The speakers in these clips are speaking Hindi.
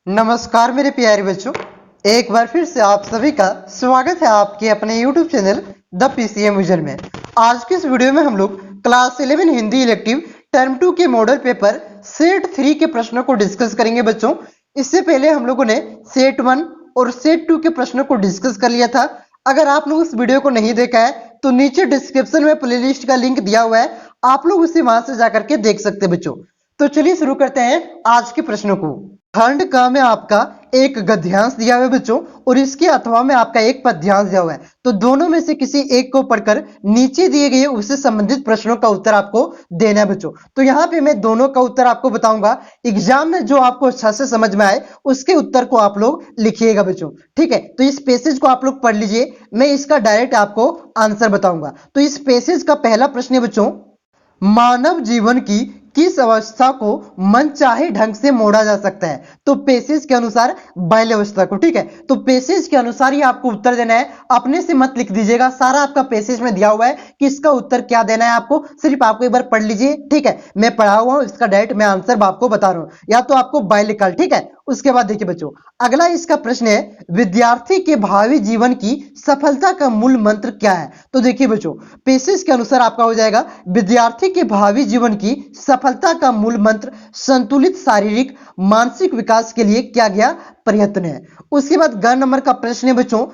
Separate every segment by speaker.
Speaker 1: नमस्कार मेरे प्यारे बच्चों, एक बार फिर से आप सभी का स्वागत है आपके अपने YouTube channel the PCM vision में। आज की इस वीडियो में हम लोग क्लास 11 हिंदी इलेक्टिव टर्म 2 के मॉडल पेपर सेट 3 के प्रश्नों को डिस्कस करेंगे बच्चों। इससे पहले हम लोगों ने सेट 1 और सेट 2 के प्रश्नों को डिस्कस कर लिया था। अगर आप लोग उस वीडियो को नहीं देखा है तो नीचे डिस्क्रिप्शन में प्लेलिस्ट का लिंक दिया हुआ है, आप लोग उसे वहां से जाकर के देख सकते हैं बच्चों। तो चलिए शुरू करते हैं आज के प्रश्नों को। खंड क में आपका एक गद्यांश दिया हुआ है बच्चों और इसके अथवा में आपका एक पद्यांश दिया हुआ है, तो दोनों में से किसी एक को पढ़कर नीचे दिए गए उससे संबंधित प्रश्नों का उत्तर आपको देना है बच्चों। तो यहाँ पे मैं दोनों का उत्तर आपको बताऊंगा, एग्जाम में जो आपको अच्छा से समझ में आए उसके उत्तर को आप लोग लिखिएगा बच्चों, ठीक है। तो इस पैसेज को आप लोग पढ़ लीजिए, मैं इसका डायरेक्ट आपको आंसर बताऊंगा। तो इस पैसेज का पहला प्रश्न है बच्चों, मानव जीवन की किस अवस्था को मनचाहे ढंग से मोड़ा जा सकता है? तो पैसेज के अनुसार बाल्यावस्था को, ठीक है। तो पैसेज के अनुसार ही आपको उत्तर देना है, अपने से मत लिख दीजिएगा, सारा आपका पैसेज में दिया हुआ है कि इसका उत्तर क्या देना है आपको, सिर्फ आपको एक बार पढ़ लीजिए, ठीक है। मैं पढ़ा हुआ हूं, इसका डायरेक्ट मैं आंसर आपको बता रहा हूं, या तो आपको बायलिकल, ठीक है। उसके बाद देखिए बच्चों, अगला इसका प्रश्न है, विद्यार्थी के भावी जीवन की सफलता का मूल मंत्र क्या है? तो देखिए बच्चों, पैसेज के अनुसार आपका हो जाएगा, विद्यार्थी के भावी जीवन की सफलता का मूल मंत्र संतुलित शारीरिक मानसिक विकास के लिए क्या गया प्रयत्न है। उसके बाद ग नंबर का प्रश्न है बच्चों,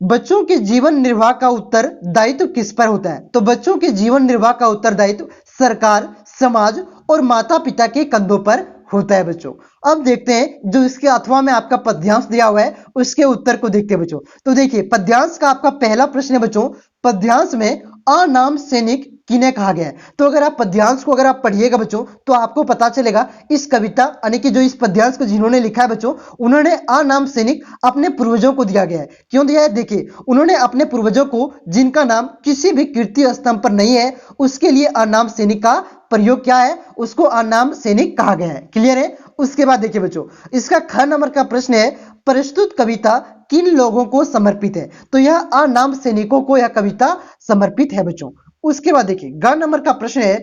Speaker 1: बच्चों के जीवन निर्वाह का उत्तरदायित्व किस पर होता है? तो बच्चों के जीवन निर्वाह का उत्तरदायित्व सरकार, समाज और माता पिता के कंधों पर होता है बच्चों। अब देखते हैं जो इसके अथवा में आपका पद्यांश दिया हुआ है उसके उत्तर को देखते हैं बच्चों। तो देखिए पद्यांश का आपका पहला प्रश्न है बच्चों, पद्यांश में अनाम सैनिक किन्हें कहा गया है? तो अगर आप पद्यांश को अगर आप पढ़िएगा बच्चों तो आपको पता चलेगा इस कविता यानी कि जो इस पद्यांश को जिन्होंने लिखा है बच्चों, उन्होंने अनाम सैनिक अपने पूर्वजों को दिया गया है। क्यों दिया है? देखिए, उन्होंने अपने पूर्वजों को जिनका नाम किसी भी कीर्ति स्तंभ पर नहीं है उसके लिए अनाम सैनिक का प्रयोग क्या है, उसको अनाम सैनिक कहा गया है। क्लियर है? उसके बाद देखिए बच्चों, इसका ख नंबर का प्रश्न है, प्रस्तुत कविता किन लोगों को समर्पित है? तो यह अनाम सैनिकों को यह कविता समर्पित है बच्चों। उसके बाद देखिए ग नंबर का प्रश्न है,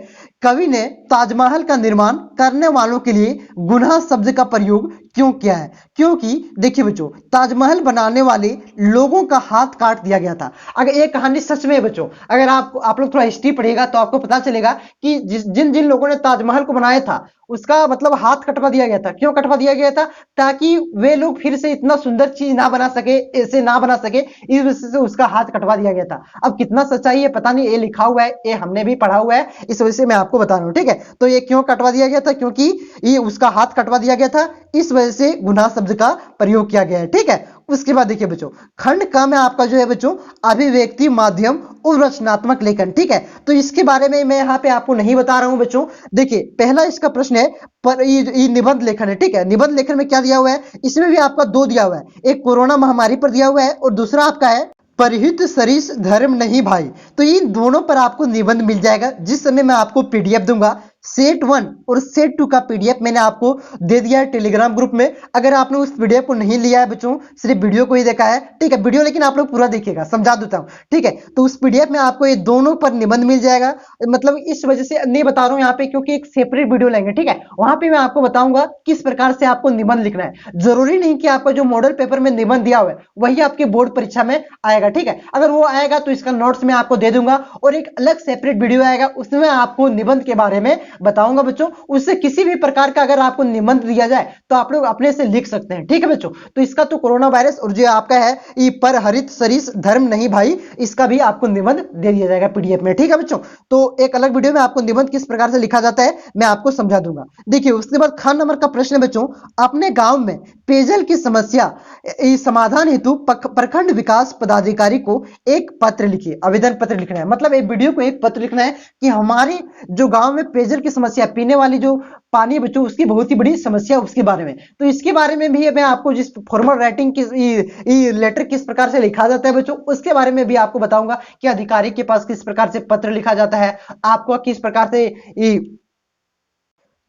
Speaker 1: कवि ने ताजमहल का निर्माण करने वालों के लिए गुनाह शब्द का प्रयोग क्यों किया है? क्योंकि देखिए बच्चों, ताजमहल बनाने वाले लोगों का हाथ काट दिया गया था। अगर ये कहानी सच में है बच्चों, अगर आप लोग थोड़ा हिस्ट्री पढ़िएगा तो आपको पता चलेगा कि जिन जिन लोगों ने ताजमहल को बनाया था उसका मतलब हाथ कटवा दिया गया था। क्यों कटवा दिया गया था? ताकि वे लोग फिर से इतना सुंदर चीज ना बना सके, ऐसे ना बना सके, इस वजह से उसका हाथ कटवा दिया गया था। अब कितना सच्चाई है पता नहीं, ये लिखा हुआ है, ये हमने भी पढ़ा हुआ है, इस वजह से मैं आपको बता रहा हूं, ठीक है। तो ये क्यों कटवा दिया गया था? क्योंकि ये उसका हाथ कटवा दिया गया था, इस वजह से गुनाह शब्द का प्रयोग किया गया है, ठीक है। उसके बाद देखिए बच्चों, खंड क में आपका जो है बच्चों, अभिव्यक्ति माध्यम और रचनात्मक लेखन, ठीक है। तो इसके बारे में मैं यहाँ पे आपको नहीं बता रहा हूं बच्चों। देखिए पहला इसका प्रश्न है, पर ये निबंध लेखन है, ठीक है। निबंध लेखन में क्या दिया हुआ है? इसमें भी आपका दो दिया हुआ है, एक कोरोना महामारी पर दिया हुआ है और दूसरा आपका है परहित सरिस धर्म नहीं भाई। तो इन दोनों पर आपको निबंध मिल जाएगा, जिस समय मैं आपको पीडीएफ दूंगा। सेट 1 और सेट 2 का पीडीएफ मैंने आपको दे दिया है टेलीग्राम ग्रुप में। अगर आपने उस पीडीएफ को नहीं लिया है बच्चों, सिर्फ वीडियो को ही देखा है, ठीक है, वीडियो लेकिन आप लोग पूरा देखिएगा, समझा देता हूं, ठीक है। तो उस पीडीएफ में आपको ये दोनों पर निबंध मिल जाएगा। मतलब इस वजह से नहीं बता रहा हूं यहाँ पे क्योंकि एक सेपरेट वीडियो लेंगे, ठीक है, वहां पे मैं आपको बताऊंगा किस प्रकार से आपको निबंध लिखना है। जरूरी नहीं कि आपका जो मॉडल पेपर में निबंध दिया हुआ है वही आपके बोर्ड परीक्षा में आएगा, ठीक है। अगर वो आएगा तो इसका नोट्स मैं आपको दे दूंगा और एक अलग सेपरेट वीडियो आएगा, उसमें आपको निबंध के बारे में बताऊंगा बच्चों। उससे किसी भी प्रकार का अगर आपको निबंध दिया जाए तो आप लोग अपने से लिख सकते हैं, ठीक है बच्चों। तो इसका तो कोरोना वायरस और जो आपका है ये पर हरित सरिस धर्म नहीं भाई, इसका भी आपको निबंध दे दिया जाएगा पीडीएफ में, ठीक है बच्चों। तो एक अलग वीडियो में आपको निबंध किस प्रकार से लिखा जाता है मैं आपको समझा दूंगा। देखिए उसके बाद ख नंबर का प्रश्न है बच्चों, अपने गांव में पेयजल की समस्या समाधान हेतु प्रखंड विकास पदाधिकारी को एक पत्र लिखिए। आवेदन पत्र लिखना है, मतलब एक वीडियो को एक पत्र लिखना है कि हमारी जो गांव में पेयजल की समस्या, पीने वाली जो पानी बच्चों उसकी बहुत ही बड़ी समस्या, उसके बारे में। तो इसके बारे में भी मैं आपको जिस फॉर्मल राइटिंग की लेटर किस प्रकार से लिखा जाता है बच्चों, उसके बारे में भी आपको बताऊंगा कि अधिकारी के पास किस प्रकार से पत्र लिखा जाता है, आपको किस प्रकार से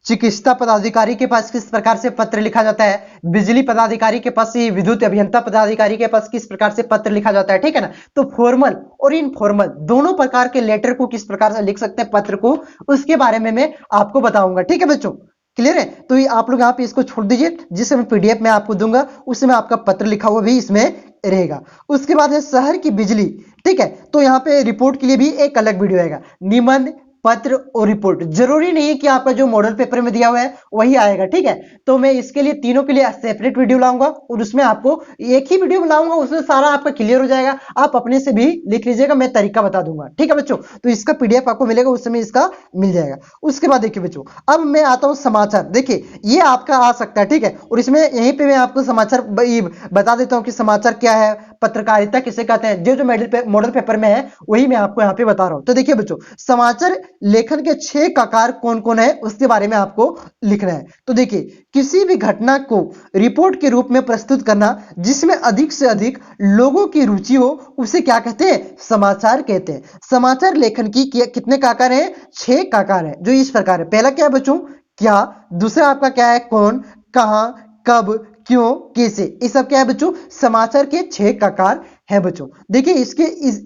Speaker 1: चिकित्सा पदाधिकारी के पास किस प्रकार से पत्र लिखा जाता है, बिजली पदाधिकारी के पास, विद्युत अभियंता पदाधिकारी के पास किस प्रकार से पत्र लिखा जाता है, ठीक है ना। तो फॉर्मल और इनफॉर्मल दोनों प्रकार के लेटर को किस प्रकार से लिख सकते हैं, पत्र को, उसके बारे में मैं आपको बताऊंगा, ठीक है बच्चों। क्लियर है? तो ये आप लोग यहाँ पे इसको छोड़ दीजिए, जिसे मैं पीडीएफ में आपको दूंगा उसमें आपका पत्र लिखा हुआ भी इसमें रहेगा। उसके बाद है शहर की बिजली, ठीक है, तो यहाँ पे रिपोर्ट के लिए भी एक अलग वीडियो आएगा। निबंध, पत्र और रिपोर्ट जरूरी नहीं है कि आपका जो मॉडल पेपर में दिया हुआ है वही आएगा, ठीक है। तो मैं इसके लिए तीनों के लिए सेपरेट वीडियो लाऊंगा और उसमें आपको एक ही वीडियो लाऊंगा, उसमें सारा आपका क्लियर हो जाएगा। आप अपने से भी लिख लीजिएगा, मैं तरीका बता दूंगा, ठीक है बच्चों। तो इसका पीडीएफ आपको मिलेगा, उस समय इसका मिल जाएगा। उसके बाद देखिए बच्चों, अब मैं आता हूं समाचार। देखिए ये आपका आ सकता है, ठीक है, और इसमें यहीं पे मैं आपको समाचार बता देता हूं कि समाचार क्या है, पत्रकारिता किसे कहते हैं। जो जो मॉडल पेपर में है वही मैं आपको यहाँ पे बता रहा हूं। तो देखिए बच्चों, समाचार लेखन के 6 प्रकार कौन कौन है उसके बारे में आपको लिखना है। तो देखिए, किसी भी घटना को रिपोर्ट के रूप में प्रस्तुत करना जिसमें अधिक से अधिक लोगों की रुचि हो उसे क्या कहते हैं, समाचार कहते हैं। समाचार लेखन की कितने प्रकार हैं, 6 प्रकार है, जो इस प्रकार है। पहला क्या है बच्चों, क्या। दूसरा आपका क्या है, कौन, कहां, कब, क्यों, कैसे। ये सब क्या है बच्चों, समाचार के 6 प्रकार है बच्चों। देखिए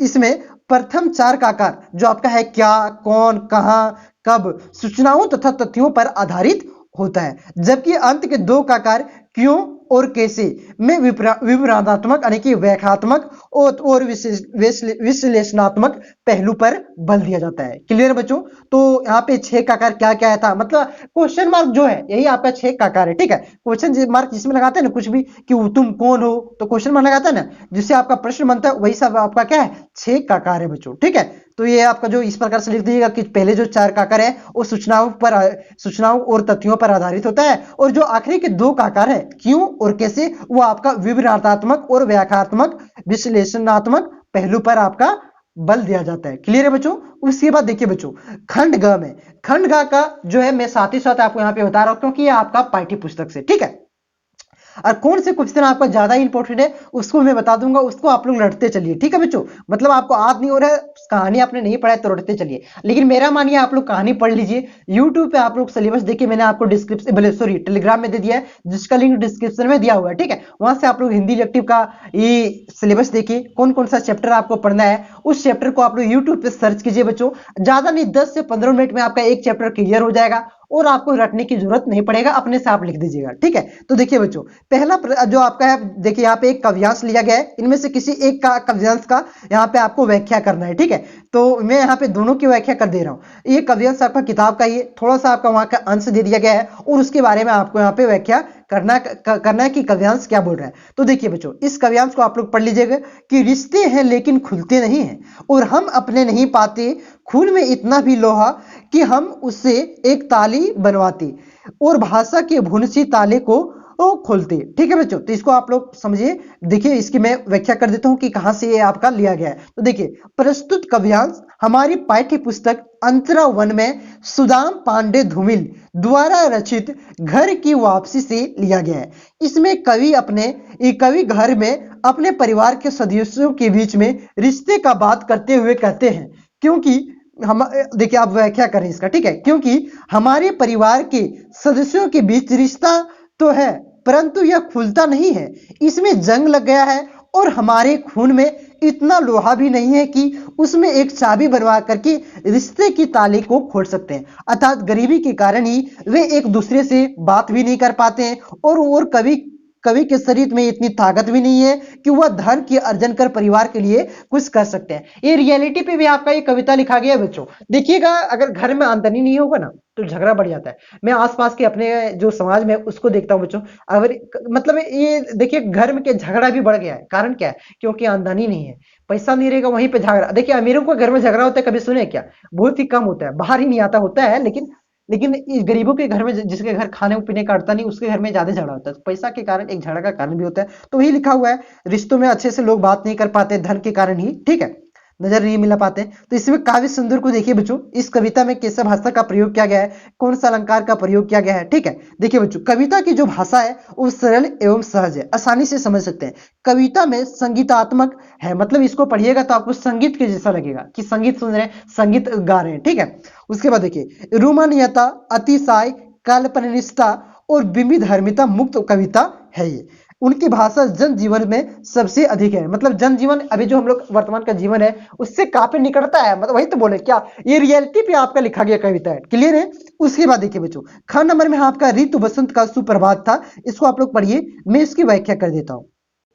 Speaker 1: इसमें प्रथम 4 का आकार जो आपका है, क्या, कौन, कहां, कब, सूचनाओं तथा तथ्यों पर आधारित होता है, जबकि अंत के 2 का आकार, क्यों और कैसे में विवरणात्मक यानी कि व्याख्यात्मक और विश्लेषणात्मक पहलू पर बल दिया जाता है। क्लियर बच्चों? तो यहाँ पे 6 का आकार क्या क्या था, मतलब क्वेश्चन मार्क जो है यही आपका 6 का आकार है, ठीक है। क्वेश्चन मार्क जिसमें लगाते हैं ना कुछ भी, कि तुम कौन हो, तो क्वेश्चन मार्क लगाता है ना, जिससे आपका प्रश्न बनता है, वही सब आपका क्या है, 6 का आकार है बच्चों, ठीक है। तो ये आपका जो इस प्रकार से लिख दीजिएगा कि पहले जो 4 का आकार है वो सूचनाओं और तथ्यों पर आधारित होता है, और जो आखिरी के 2 का आकार है, क्यों और कैसे, वो आपका विवरणात्मक और व्याख्यात्मक विश्लेषणात्मक पहलू पर आपका बल दिया जाता है। क्लियर है बच्चों? उसके बाद देखिए बच्चों, खंड ग में, खंड ग का जो है मैं साथ ही साथ आपको यहाँ पे बता रहा हूं क्योंकि ये आपका पाठ्य पुस्तक से, ठीक है। और कौन से क्वेश्चन आपका ज्यादा इंपॉर्टेंट है उसको मैं बता दूंगा, उसको आप लोग लड़ते चलिए, ठीक है बच्चों। मतलब आपको याद नहीं हो रहा है, कहानी आपने नहीं पढ़ा है तो लड़ते चलिए, लेकिन मेरा मानिए आप लोग कहानी पढ़ लीजिए। यूट्यूब पे आप लोग सिलेबस देखिए, मैंने आपको डिस्क्रिप्शन सॉरी टेलीग्राम में दे दिया है, जिसका लिंक डिस्क्रिप्शन में दिया हुआ है, ठीक है। वहां से आप लोग हिंदी इलेक्टिव का ये सिलेबस देखिए, कौन कौन सा चैप्टर आपको पढ़ना है, उस चैप्टर को आप लोग यूट्यूब पे सर्च कीजिए बच्चों। ज्यादा नहीं 10 से 15 मिनट में आपका एक चैप्टर क्लियर हो जाएगा और आपको रटने की जरूरत नहीं पड़ेगा, अपने से आप लिख दीजिएगा, ठीक है। तो देखिए बच्चों, पहला जो आपका है, देखिए यहाँ पे एक काव्यांश लिया गया है, इनमें से किसी एक का काव्यांश का यहाँ पे आपको व्याख्या करना है, ठीक है। तो मैं यहाँ पे दोनों की व्याख्या कर दे रहा हूँ। ये काव्यांश आपका किताब का ही थोड़ा सा आपका वहां का अंश दे दिया गया है और उसके बारे में आपको यहाँ पे व्याख्या करना है कि काव्यांश क्या बोल रहा है। तो देखिए बच्चों, इस काव्यांश को आप लोग पढ़ लीजिएगा कि रिश्ते हैं लेकिन खुलते नहीं हैं, और हम अपने नहीं पाते खून में इतना भी लोहा कि हम उससे एक ताली बनवाते और भाषा के भुनसी ताले को खोलते। ठीक है बच्चों, तो इसको आप लोग समझिए। देखिए इसकी मैं व्याख्या कर देता हूं कि कहां से ये आपका लिया गया है। तो देखिए, प्रस्तुत काव्यांश हमारी पाठ्य पुस्तक अंतरा वन में सुदाम पांडे धूमिल द्वारा रचित घर की वापसी से लिया गया है। इसमें कवि घर में अपने परिवार के सदस्यों के बीच में रिश्ते का बात करते हुए कहते हैं, क्योंकि हम देखिए आप व्याख्या करें इसका, ठीक है। क्योंकि हमारे परिवार के सदस्यों के बीच रिश्ता तो है परंतु यह खुलता नहीं है, इसमें जंग लग गया है और हमारे खून में इतना लोहा भी नहीं है कि उसमें एक चाबी बनवा करके रिश्ते की ताले को खोल सकते हैं। अर्थात गरीबी के कारण ही वे एक दूसरे से बात भी नहीं कर पाते हैं, और कवि के शरीर में इतनी ताकत भी नहीं है कि वह धन की अर्जन कर परिवार के लिए कुछ कर सकते हैं। ये रियलिटी पे भी आपका ये कविता लिखा गया है बच्चों। देखिएगा, अगर घर में आमदनी नहीं होगा ना तो झगड़ा बढ़ जाता है। मैं आसपास के अपने जो समाज में उसको देखता हूं बच्चों। अगर मतलब ये देखिए, घर में के झगड़ा भी बढ़ गया है। कारण क्या है? क्योंकि आमदनी नहीं है, पैसा नहीं रहेगा, वहीं पे झगड़ा। देखिए अमीरों को घर में झगड़ा होता है, कभी सुने क्या? बहुत ही कम होता है, बाहर ही नहीं आता, होता है, लेकिन इस गरीबों के घर में, जिसके घर खाने पीने का अड़ता नहीं, उसके घर में ज्यादा झगड़ा होता है। तो पैसा के कारण एक झगड़ा का कारण भी होता है। तो वही लिखा हुआ है, रिश्तों में अच्छे से लोग बात नहीं कर पाते धन के कारण ही, ठीक है, नजर नहीं मिला पाते। तो इसमें काव्य सुंदर को देखिए बच्चों, इस कविता में कैसे भाषा का प्रयोग किया गया है, कौन सा अलंकार का प्रयोग किया गया है, ठीक है। देखिए बच्चों, कविता की जो भाषा है वो सरल एवं सहज है, आसानी से समझ सकते हैं। कविता में संगीतात्मक है, मतलब इसको पढ़िएगा तो आपको संगीत के जैसा लगेगा कि संगीत सुन रहे हैं, संगीत गा रहे हैं, ठीक है। उसके बाद देखिए, रोमानियता, अतिशय, काल्पनिकता और विविधर्मिता मुक्त कविता है ये। उनकी भाषा जनजीवन में सबसे अधिक है। मतलब जनजीवन अभी जो हम लोग वर्तमान का जीवन है उससे काफी निकटता है। मतलब वही तो बोले क्या, ये रियलिटी पे आपका लिखा गया कविता है। क्लियर है। उसके बाद देखिए बच्चों, ख नंबर में आपका ऋतु बसंत का सुप्रभात था। इसको आप लोग पढ़िए, मैं इसकी व्याख्या कर देता हूं।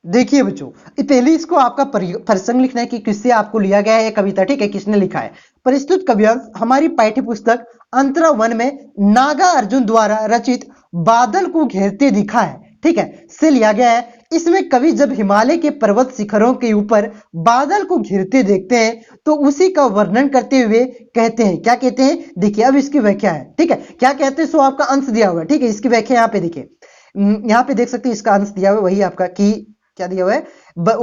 Speaker 1: देखिए बच्चों, पहले इसको आपका प्रसंग लिखना है कि किससे आपको लिया गया है ये कविता, ठीक है, किसने लिखा है। प्रस्तुत काव्यांश हमारी पाठ्य पुस्तक अंतरा वन में नागा अर्जुन द्वारा रचित बादल को घेरते दिखा है, ठीक है, से लिया गया है। इसमें कवि जब हिमालय के पर्वत शिखरों के ऊपर बादल को घिरते देखते हैं तो उसी का वर्णन करते हुए कहते हैं, क्या कहते हैं, देखिए अब इसकी व्याख्या है, ठीक है, क्या कहते हैं सो आपका अंश दिया हुआ है, ठीक है, इसकी व्याख्या यहाँ पे देखिए, यहाँ पे देख सकते हैं इसका अंश दिया हुआ है, वही आपका कि क्या दिया हुआ है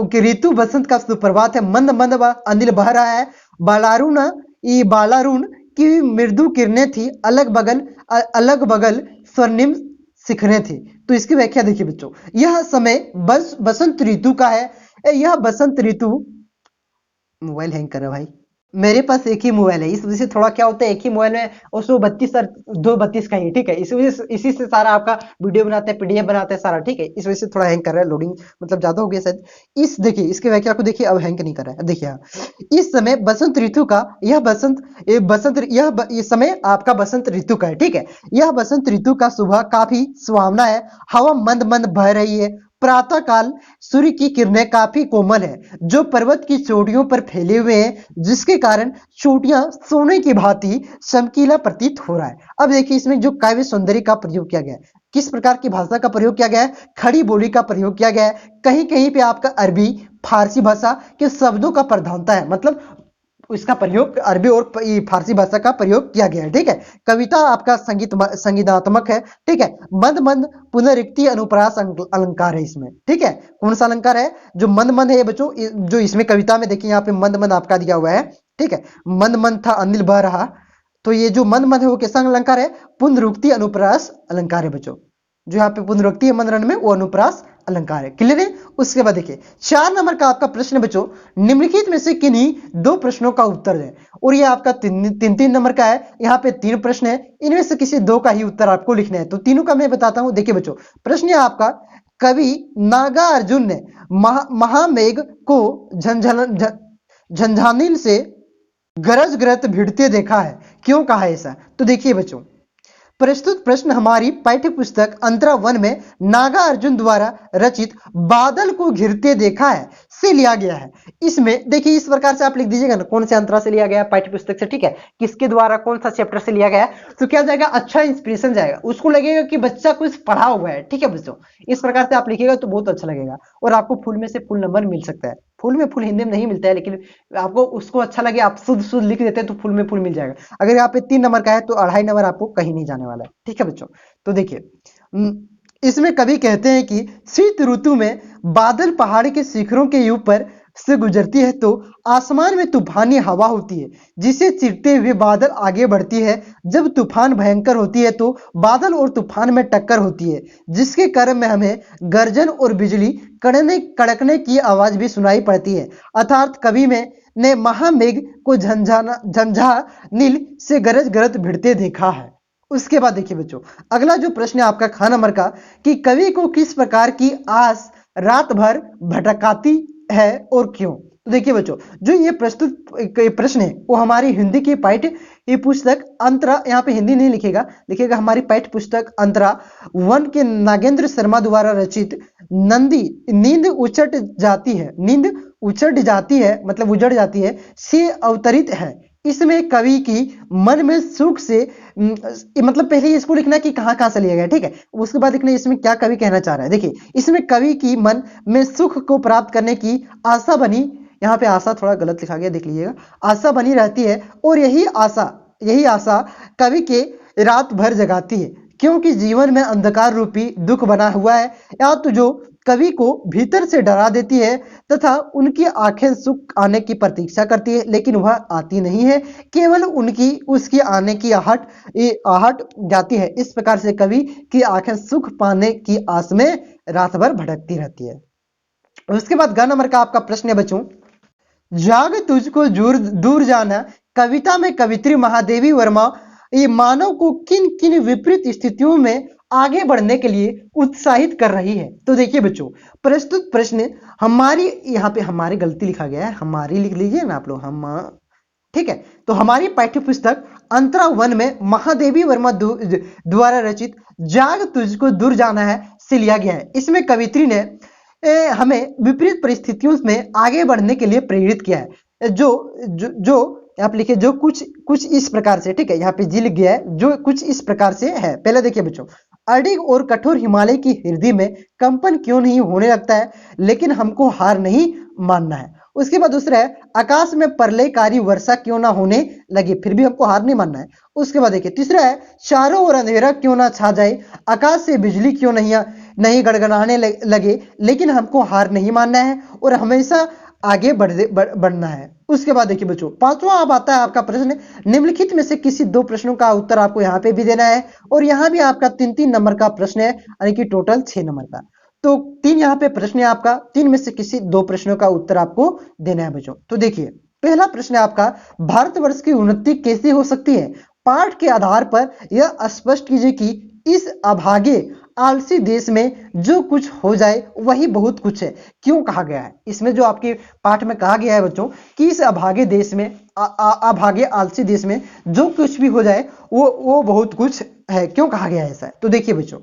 Speaker 1: कि ऋतु बसंत का सुप्रभात है, मंद मंद अनिल बह रहा है, बालारुण की मृदु किरणें थी, अलग बगल स्वर्णिम शिखरें थी। तो इसकी व्याख्या देखिए बच्चों, यह समय बसंत ऋतु का है। यह बसंत ऋतु, मोबाइल हैंग कर रहा है भाई, मेरे पास एक ही मोबाइल है, इस वजह से थोड़ा क्या होता है, एक ही मोबाइल में और 132 और 232 का ही, ठीक है, इसी से सारा आपका वीडियो बनाते हैं, पीडीएफ बनाते हैं सारा, ठीक है, इस वजह से थोड़ा हैंग कर रहा है, लोडिंग मतलब ज्यादा हो गया शायद। इस देखिए इसके व्याख्या को देखिए, अब हैंग नहीं कर रहा है। देखिए इस समय बसंत ऋतु का, यह समय आपका बसंत ऋतु का है, ठीक है, यह बसंत ऋतु का सुबह काफी सुहावना है, हवा मंद मंद बह रही है, प्रातः काल सूर्य की किरणें काफी कोमल है जो पर्वत की चोटियों पर फैले हुए हैं, जिसके कारण चोटियां सोने की भांति चमकीला प्रतीत हो रहा है। अब देखिए इसमें जो काव्य सौंदर्य का प्रयोग किया गया है, किस प्रकार की भाषा का प्रयोग किया गया है, खड़ी बोली का प्रयोग किया गया है, कहीं कहीं पे आपका अरबी फारसी भाषा के शब्दों का प्रधानता है, मतलब इसका प्रयोग अरबी और फारसी भाषा का प्रयोग किया गया है, ठीक है। कविता आपका संगीतात्मक है, ठीक है, मंद मंद पुनरुक्ति अनुप्रास अलंकार है इसमें, ठीक है, कौन सा अलंकार है, जो मंद मंद है बच्चों, जो इसमें कविता में देखिए यहाँ पे मंद मंद आपका दिया हुआ है, ठीक है, मंद मंद था अनिल बह रहा, तो ये जो मंद मंद है वो कैसा अलंकार है, पुनरुक्ति अनुप्रास अलंकार है बच्चों, जो यहाँ पे पुनरुक्ति है मंदरण में वो अनुप्रास अलंकार है। क्लियर है। उसके बाद देखिए 4 नंबर का आपका प्रश्न बच्चों, निम्नलिखित में से किन्हीं 2 प्रश्नों का उत्तर दें, और ये आपका तीन नंबर का है, यहाँ पे 3 प्रश्न है, इनमें से किसी 2 का ही उत्तर आपको लिखना है। तो तीनों का मैं बताता हूं। देखिए बच्चों, प्रश्न है आपका, कवि नागा अर्जुन ने महामेघ को झंझानील से गरज गरज भिड़ते देखा है, क्यों कहा ऐसा। तो देखिए बच्चों, प्रस्तुत प्रश्न हमारी पाठ्य पुस्तक अंतरा वन में नागा अर्जुन द्वारा रचित बादल को घिरते देखा है से लिया गया है। इसमें देखिए इस प्रकार से आप लिख दीजिएगा ना, कौन से अंतरा से लिया गया है, पाठ्य पुस्तक से, ठीक है, किसके द्वारा कौन सा चैप्टर से लिया गया है, तो क्या जाएगा, अच्छा इंस्पिरेशन जाएगा, उसको लगेगा कि बच्चा कुछ पढ़ा हुआ है, ठीक है बच्चों, इस प्रकार से आप लिखिएगा तो बहुत अच्छा लगेगा, और आपको फुल में से फुल नंबर मिल सकता है। फुल में फुल हिंदी में नहीं मिलता है, लेकिन आपको उसको अच्छा लगे, आप शुद्ध शुद्ध लिख देते हैं तो फुल में फुल मिल जाएगा। अगर यहाँ पे 3 नंबर का है तो 2.5 नंबर आपको कहीं नहीं जाने वाला है, ठीक है बच्चों। तो देखिए इसमें कवि कहते हैं कि शीत ऋतु में बादल पहाड़ के शिखरों के ऊपर से गुजरती है तो आसमान में तूफानी हवा होती है, जिसे चिरते हुए बादल आगे बढ़ती है। जब तूफान भयंकर होती है तो बादल और तूफान में टक्कर होती है, जिसके कारण में हमें गर्जन और बिजली कड़कने की आवाज भी सुनाई पड़ती है। अर्थात कवि में ने महामेघ को झंझानील से गरज गरज भिड़ते देखा है। उसके बाद देखिए बच्चों, अगला जो प्रश्न है आपका ख नंबर का, कि कवि को किस प्रकार की आस रात भर भटकाती है और क्यों। तो देखिए बच्चों, जो ये प्रस्तुत प्रश्न है वो हमारी हिंदी की पाठ्य पुस्तक अंतरा, यहाँ पे हिंदी नहीं लिखेगा हमारी पाठ्य पुस्तक अंतरा वन के नागेंद्र शर्मा द्वारा रचित नींद उचट जाती है मतलब उजड़ जाती है से अवतरित है। इसमें कवि की मन में सुख से मतलब पहले इसको लिखना कि कहां से लिया गया, ठीक है, उसके बाद लिखना इसमें क्या कवि कहना चाह रहा है। देखिए इसमें कवि की मन में सुख को प्राप्त करने की आशा बनी, यहाँ पे आशा थोड़ा गलत लिखा गया, देख लीजिएगा, आशा बनी रहती है, और यही आशा कवि के रात भर जगाती है, क्योंकि जीवन में अंधकार रूपी दुख बना हुआ है, या तो जो कवि को भीतर से डरा देती है तथा उनकी आंखें सुख आने की प्रतीक्षा करती है, लेकिन वह आती नहीं है, केवल उसकी आने की आहट जाती है। इस प्रकार से कवि की आंखें सुख पाने की आस में रात भर भटकती रहती है। उसके बाद ग नंबर का आपका प्रश्न है बच्चों, जाग तुझको दूर जाना कविता में कवित्री महादेवी वर्मा ये मानव को किन किन विपरीत स्थितियों में आगे बढ़ने के लिए उत्साहित कर रही है। तो देखिए बच्चों, प्रस्तुत प्रश्न हमारी, यहाँ पे हमारी गलती लिखा गया है, हमारी लिख लीजिए ना आप लोग, हम, ठीक है। तो हमारी पाठ्य पुस्तक अंतरा वन में महादेवी वर्मा द्वारा रचित जाग तुझको दूर जाना है से लिया गया है। इसमें कवित्री ने हमें विपरीत परिस्थितियों में आगे बढ़ने के लिए प्रेरित किया है। जो आप लिखिए, जो कुछ कुछ इस प्रकार से, ठीक है, यहाँ पे जी लिख गया है, जो कुछ इस प्रकार से है। पहले देखिए बच्चों, अडिग और कठोर हिमालय की हृदय में कंपन क्यों नहीं होने लगता है, लेकिन हमको हार नहीं मानना है। उसके बाद दूसरा है, आकाश में प्रलयकारी वर्षा क्यों ना होने लगे, फिर भी हमको हार नहीं मानना है। उसके बाद देखिए तीसरा है, चारों ओर अंधेरा क्यों ना छा जाए, आकाश से बिजली क्यों नहीं गड़गड़ाने लगे, लेकिन हमको हार नहीं मानना है और हमेशा आगे बढ़ना है। उसके बाद देखिए बच्चों, पांचवा अब आता है आपका प्रश्न, निम्नलिखित में से किसी दो प्रश्नों का उत्तर आपको यहाँ पे भी देना है और यहाँ भी आपका 3-3 नंबर का प्रश्न है, यानी कि टोटल 6 नंबर का। तो 3 यहाँ पे प्रश्न है आपका, 3 में से किसी 2 प्रश्नों का उत्तर आपको देना है बच्चों। तो देखिए पहला प्रश्न है आपका, भारतवर्ष की उन्नति कैसे हो सकती है, पाठ के आधार पर यह स्पष्ट कीजिए कि इस अभागे आलसी देश में जो कुछ हो जाए वही बहुत कुछ है, क्यों कहा गया है। इसमें जो आपके पाठ में कहा गया है बच्चों कि इस अभागे देश में, अभागे आलसी देश में जो कुछ भी हो जाए वो बहुत कुछ है, क्यों कहा गया है ऐसा। तो देखिए बच्चों,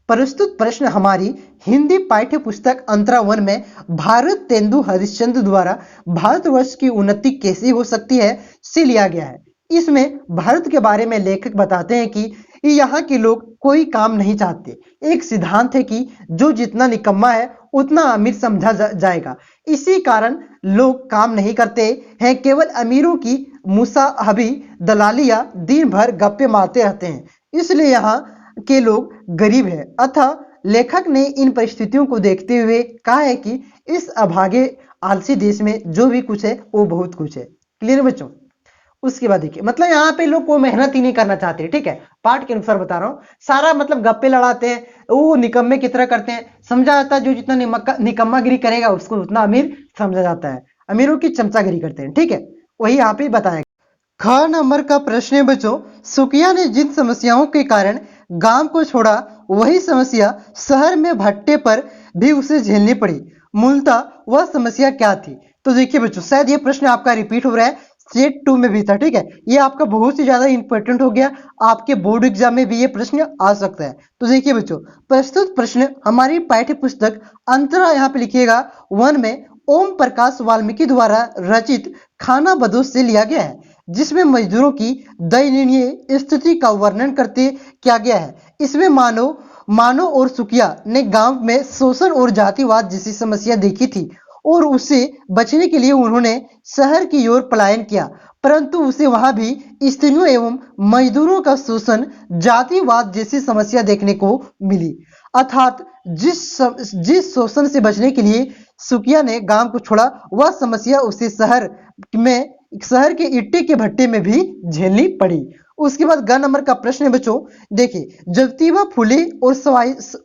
Speaker 1: प्रस्तुत प्रश्न हमारी हिंदी पाठ्य पुस्तक अंतरा वन में भारत तेंदु हरिश्चंद्र द्वारा भारतवर्ष की उन्नति कैसे हो सकती है से लिया गया है। इसमें भारत के बारे में लेखक बताते हैं कि यहाँ के लोग कोई काम नहीं चाहते। एक सिद्धांत है कि जो जितना निकम्मा है उतना अमीर समझा जाएगा, इसी कारण लोग काम नहीं करते हैं, केवल अमीरों की मुसाहबी दलालिया दिन भर गप्पे मारते रहते हैं, इसलिए यहाँ के लोग गरीब है। अतः लेखक ने इन परिस्थितियों को देखते हुए कहा है कि इस अभागे आलसी देश में जो भी कुछ है वो बहुत कुछ है। क्लियर है बच्चों। उसके बाद देखिए, मतलब यहाँ पे लोग कोई मेहनत ही नहीं करना चाहते, ठीक है, पाठ के अनुसार बता रहा हूँ, सारा मतलब गप्पे लड़ाते हैं, वो निकम्मे की तरह करते हैं, समझा जाता है जो जितना निकम्मागिरी करेगा उसको उतना अमीर समझा जाता है, अमीरों की चमचागिरी करते हैं, ठीक है, वही यहाँ पे बताया। ख नंबर का प्रश्न है बच्चों, सुकिया ने जिन समस्याओं के कारण गांव को छोड़ा वही समस्या शहर में भट्टे पर भी उसे झेलनी पड़ी, मूलतः वह समस्या क्या थी। तो देखिए बच्चों, शायद ये प्रश्न आपका रिपीट हो रहा है, स्टेट 2 में भी था, ठीक है, ये आपका बहुत ही ज्यादा इंपॉर्टेंट हो गया, आपके बोर्ड एग्जाम में भी ये प्रश्न आ सकता है। तो देखिए बच्चों, प्रस्तुत प्रश्न हमारी पाठ्य पुस्तक अंतरा, यहाँ पे लिखिएगा, वन में ओम प्रकाश वाल्मीकि द्वारा रचित खाना बदोश से लिया गया है, जिसमें मजदूरों की दयनीय स्थिति का वर्णन करते किया गया है। इसमें मानो और सुकिया ने गांव में शोषण और जातिवाद जैसी समस्या देखी थी और उससे बचने के लिए उन्होंने शहर की ओर पलायन किया, परंतु उसे वहां भी स्त्रियों एवं मजदूरों का शोषण, जातिवाद जैसी समस्या देखने को मिली। अर्थात जिस शोषण से बचने के लिए सुकिया ने गांव को छोड़ा, वह समस्या उसे शहर के ईटे के भट्टे में भी झेलनी पड़ी। उसके बाद ग नंबर का प्रश्न है बच्चों, देखिए, ज्योतिबा फुले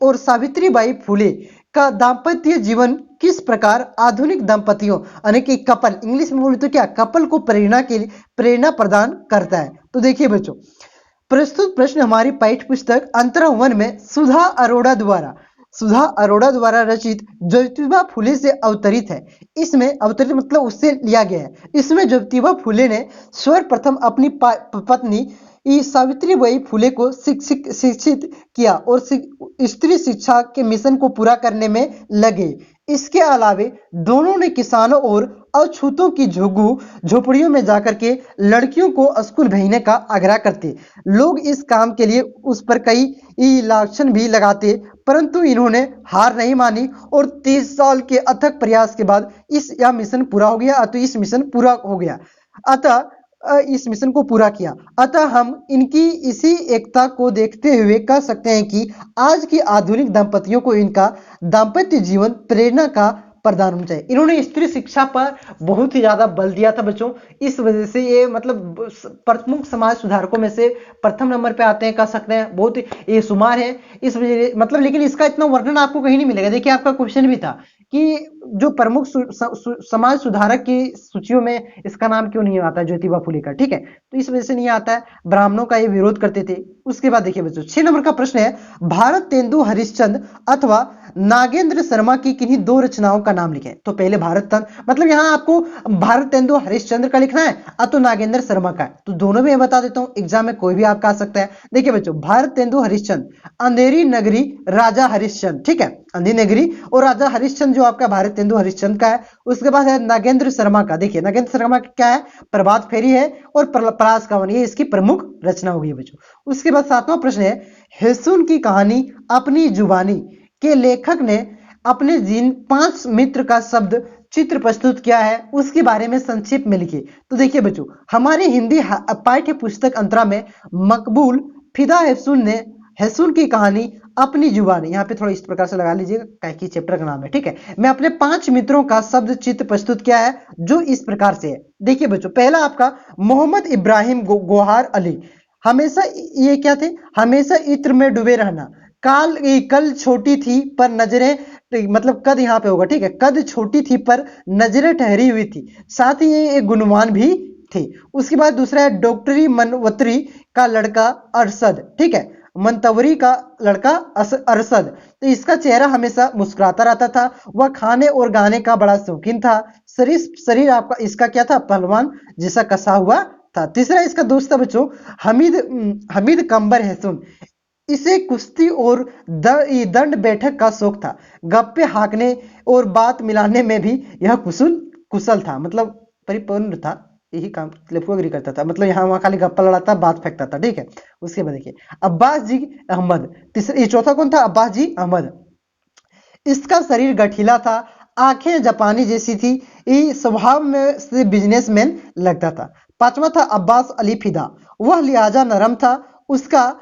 Speaker 1: और सावित्रीबाई फुले का दाम्पत्य जीवन किस प्रकार आधुनिक दंपतियों, यानी कि कपल, इंग्लिश में बोले तो क्या, कपल को प्रेरणा प्रदान करता है। तो देखिए बच्चों, प्रस्तुत प्रश्न हमारी पाठ्य पुस्तक अंतरा वन में सुधा अरोड़ा द्वारा रचित ज्योतिबा फुले से अवतरित है। इसमें अवतरित मतलब उससे लिया गया है। इसमें ज्योतिबा फुले ने सर्वप्रथम अपनी पत्नी सावित्रीबाई फुले को शिक्षित किया और स्त्री शिक्षा के मिशन को पूरा करने में लगे। इसके अलावे दोनों ने किसानों और अछूतों की झोपड़ियों में जाकर के लड़कियों को स्कूल भेजने का आग्रह करते। लोग इस काम के लिए उस पर कई लांछन भी लगाते, परंतु इन्होंने हार नहीं मानी और 30 साल के अथक प्रयास के बाद यह मिशन पूरा हो गया। तो इस मिशन पूरा हो गया, अतः इस मिशन को पूरा किया। अतः हम इनकी इसी एकता को देखते हुए कह सकते हैं कि आज की आधुनिक दंपतियों को इनका दाम्पत्य जीवन प्रेरणा का प्रदान होना चाहिए। इन्होंने स्त्री शिक्षा पर बहुत ही ज्यादा बल दिया था बच्चों। इस वजह से ये मतलब प्रमुख समाज सुधारकों में से प्रथम नंबर पे आते हैं, कह सकते हैं, बहुत ये शुमार है। इस वजह मतलब, लेकिन इसका इतना वर्णन आपको कहीं नहीं मिलेगा। देखिए आपका क्वेश्चन भी था कि जो प्रमुख समाज सुधारक की सूचियों में इसका नाम क्यों नहीं आता ज्योतिबा फुले का, ठीक है, तो इस वजह से नहीं आता है। ब्राह्मणों का ये विरोध करते थे। उसके बाद देखिए बच्चों 6 नंबर का प्रश्न है, भारत तेंदु हरिश्चंद्र अथवा नागेंद्र शर्मा की किन्हीं दो रचनाओं का नाम लिखें। तो पहले भारत तंत्र, मतलब यहां आपको भारत तेंदु हरिश्चंद्र का लिखना है तो नागेंद्र शर्मा का है, तो दोनों में बता देता हूं, एग्जाम में कोई भी आपका आ सकता है। देखिए बच्चों, भारत तेंदु हरिश्चंद्र, अंधेरी नगरी राजा हरिश्चंद्र, ठीक है, अंधेरी नगरी और राजा हरिश्चंद्र जो आपका भारत तेंदु हरिश्चंद्र का है। उसके बाद है नागेंद्र शर्मा का। देखिए नागेंद्र शर्मा का क्या है, प्रभात फेरी है और पलाश कवन, ये इसकी प्रमुख रचना होगी बच्चों। उसके बाद 7वां प्रश्न है, हेसुन की कहानी अपनी जुबानी के लेखक ने अपने जिन 5 मित्र का शब्द चित्र प्रस्तुत किया है उसके बारे में संक्षेप में लिखिए। तो देखिए बच्चों, हमारे हिंदी पाठ्य पुस्तक अंतरा में मकबूल फिदा हेसुन ने हेसुन की कहानी अपनी जुबानी, यहाँ पे थोड़ा इस प्रकार से लगा लीजिएगा, कैकी चैप्टर का नाम है, ठीक है, मैं अपने 5 मित्रों का शब्द चित्र प्रस्तुत किया है जो इस प्रकार से है। देखिए बच्चों, पहला आपका मोहम्मद इब्राहिम गोहार अली, हमेशा ये क्या थे, हमेशा इत्र में डूबे रहना, कल छोटी थी पर नजरें, मतलब कद यहाँ पे होगा, ठीक है, कद छोटी थी पर नजरें ठहरी हुई थी, साथ ही ये एक गुणवान भी थे। उसके बाद दूसरा है डॉक्टरी मनवतरी का लड़का अरसद, ठीक है, मंतवरी का लड़का अरसद, तो इसका चेहरा हमेशा मुस्कुराता रहता था, वह खाने और गाने का बड़ा शौकीन था, शरीर आपका इसका क्या था, पहलवान जैसा कसा हुआ था। तीसरा इसका दोस्त था बच्चों हमीद कंबर हैसुन, इसे कुश्ती और दंड बैठक का शौक था, गप्पे हाँकने और बात मिलाने में भी यह कुशल था, मतलब परिपूर्ण था, यही काम लेफुगरी करता था, मतलब यहाँ वहां खाली गप्पा लड़ाता, बात फेंकता था, ठीक है। उसके बाद देखिए अब्बास जी अहमद, तीसरा, ये चौथा कौन था, अब्बास जी अहमद, इसका शरीर गठीला था, आंखें जापानी जैसी थी, ये स्वभाव में से बिजनेसमैन लगता था। पांचवा था अब्बास अली फिदा, वह लिहाजा नरम था, उसका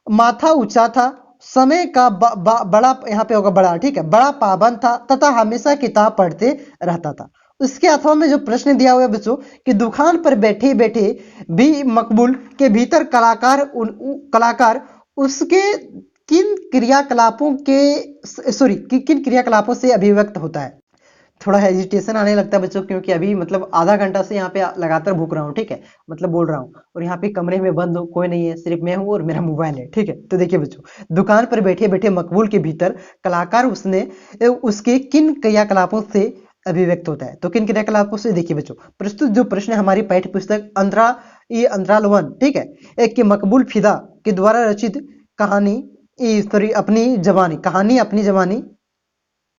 Speaker 1: माथा ऊंचा था, समय का बड़ा, यहाँ पे होगा बड़ा, ठीक है, बड़ा पाबंद था तथा हमेशा किताब पढ़ते रहता था। उसके अथवा में जो प्रश्न दिया हुआ है बच्चों कि दुकान पर बैठे बैठे भी मकबूल के भीतर कलाकार उसके किन क्रियाकलापों से अभिव्यक्त होता है। थोड़ा हेजिटेशन आने लगता है बच्चों, क्योंकि अभी मतलब आधा घंटा से यहाँ पे लगातार भूख रहा हूँ, ठीक है, मतलब बोल रहा हूँ, और यहाँ पे कमरे में बंद हूँ, कोई नहीं है, सिर्फ मैं हूँ और मेरा मोबाइल है, ठीक है। तो देखिए बच्चों, दुकान पर बैठे बैठे मकबूल के भीतर कलाकार उसके किन क्रियाकलापों से अभिव्यक्त होता है। तो किन क्रियाकलापों से, देखिए बच्चों, प्रस्तुत जो प्रश्न है हमारी पाठ्य पुस्तक अंतराल 1, ठीक है, एक के मकबूल फिदा के द्वारा रचित कहानी अपनी जवानी,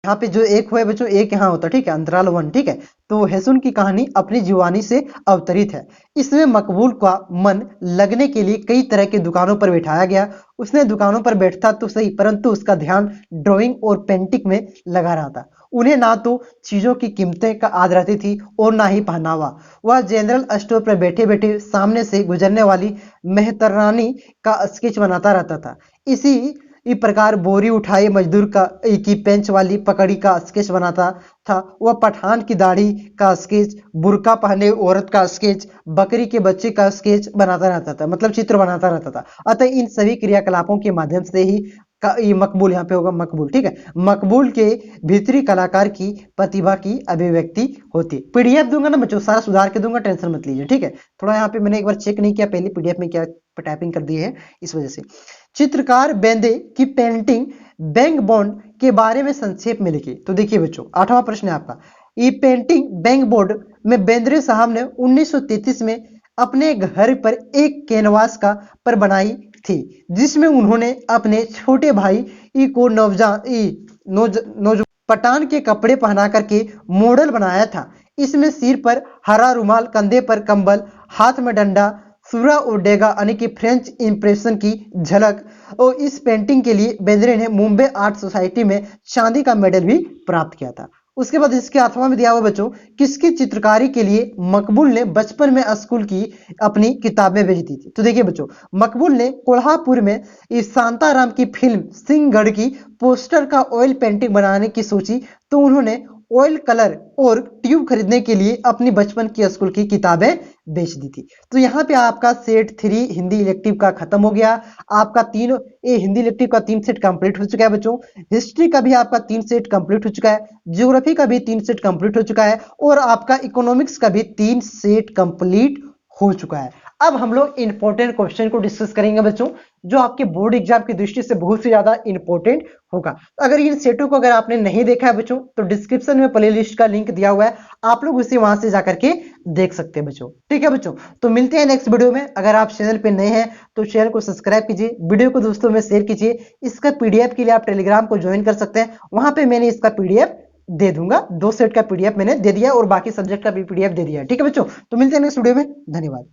Speaker 1: यहाँ पे जो एक हुआ है बच्चों, एक यहाँ होता है, ठीक है, अंतराल 1, ठीक है। तो हेसुन की कहानी अपनी जीवानी से अवतरित है। इसमें मकबूल का मन लगने के लिए कई तरह की दुकानों पर बैठाया गया। उसने दुकानों पर बैठता तो सही, परंतु उसका ध्यान ड्राइंग और पेंटिंग में लगा रहा था। उन्हें ना तो चीजों की कीमतें का याद रहती थी और ना ही पहनावा। वह जनरल स्टोर पर बैठे बैठे सामने से गुजरने वाली मेहतरानी का स्केच बनाता रहता था। इसी प्रकार बोरी उठाए मजदूर की पेंच वाली पकड़ी का स्केच बनाता था। वह पठान की दाढ़ी का स्केच, बुर्का पहने औरत का स्केच, बकरी के बच्चे का स्केच बनाता रहता था, मतलब चित्र बनाता रहता था। अतः इन सभी क्रियाकलापों के माध्यम से ही ये मकबूल, यहाँ पे होगा मकबूल, ठीक है, मकबूल के भीतरी कलाकार की प्रतिभा की अभिव्यक्ति होती। पीडीएफ दूंगा ना बच्चों, सारा सुधार के दूंगा, टेंशन मत लीजिए, ठीक है। थोड़ा यहाँ पे मैंने एक बार चेक नहीं किया पहले पीडीएफ में क्या टाइपिंग कर दी है, इस वजह से। चित्रकार बेंदे की पेंटिंग बैंक बॉन्ड के बारे में संक्षेप में लिखिए। तो देखिए बच्चों, 8वां प्रश्न है आपका, ये पेंटिंग बैंक बोर्ड में बेंद्रे साहब ने 1933 में अपने घर पर एक कैनवास पर बनाई थी, जिसमें उन्होंने अपने छोटे भाई को पठान के कपड़े पहना करके मॉडल बनाया था। इसमें सिर पर हरा रुमाल, कंधे पर कंबल, हाथ में डंडा, सूरा और डेगा यानी कि फ्रेंच इंप्रेशन की झलक। और इस पेंटिंग के लिए बेंद्रे ने मुंबई आर्ट सोसाइटी में चांदी का मेडल भी प्राप्त किया था। उसके बाद इसके 8वां में दिया हुआ बच्चों, किसकी चित्रकारी के लिए मकबूल ने बचपन में स्कूल की अपनी किताबें भेजी थी। तो देखिए बच्चों, मकबूल ने कोल्हापुर में इस शांताराम की फिल्म सिंहगढ़ की पोस्टर का ऑयल पेंटिंग बनाने की सोची, तो उन्होंने ऑयल कलर और ट्यूब खरीदने के लिए अपनी बचपन की स्कूल की किताबें बेच दी थी। तो यहाँ पे आपका सेट 3 हिंदी इलेक्टिव का खत्म हो गया। आपका तीन ये हिंदी इलेक्टिव का 3 सेट कंप्लीट हो चुका है बच्चों। हिस्ट्री का भी आपका 3 सेट कंप्लीट हो चुका है। ज्योग्राफी का भी 3 सेट कंप्लीट हो चुका है और आपका इकोनॉमिक्स का भी 3 सेट कंप्लीट हो चुका है। अब हम लोग इंपॉर्टेंट क्वेश्चन को डिस्कस करेंगे बच्चों, जो आपके बोर्ड एग्जाम की दृष्टि से बहुत ही ज्यादा इंपॉर्टेंट होगा। अगर इन सेटों को अगर आपने नहीं देखा है बच्चों, तो डिस्क्रिप्शन में प्लेलिस्ट का लिंक दिया हुआ है, आप लोग उसे वहां से जाकर के देख सकते हैं बच्चों। ठीक है बच्चों, तो मिलते हैं नेक्स्ट वीडियो में। अगर आप चैनल पे नए हैं तो चैनल को सब्सक्राइब कीजिए, वीडियो को दोस्तों में शेयर कीजिए। इसका पीडीएफ के लिए आप टेलीग्राम को ज्वाइन कर सकते हैं, वहां पे मैंने इसका पीडीएफ दे दूंगा। 2 सेट का पीडीएफ मैंने दे दिया और बाकी सब्जेक्ट का भी पीडीएफ दे दिया है। ठीक है बच्चों, तो मिलते हैं नेक्स्ट वीडियो में। धन्यवाद।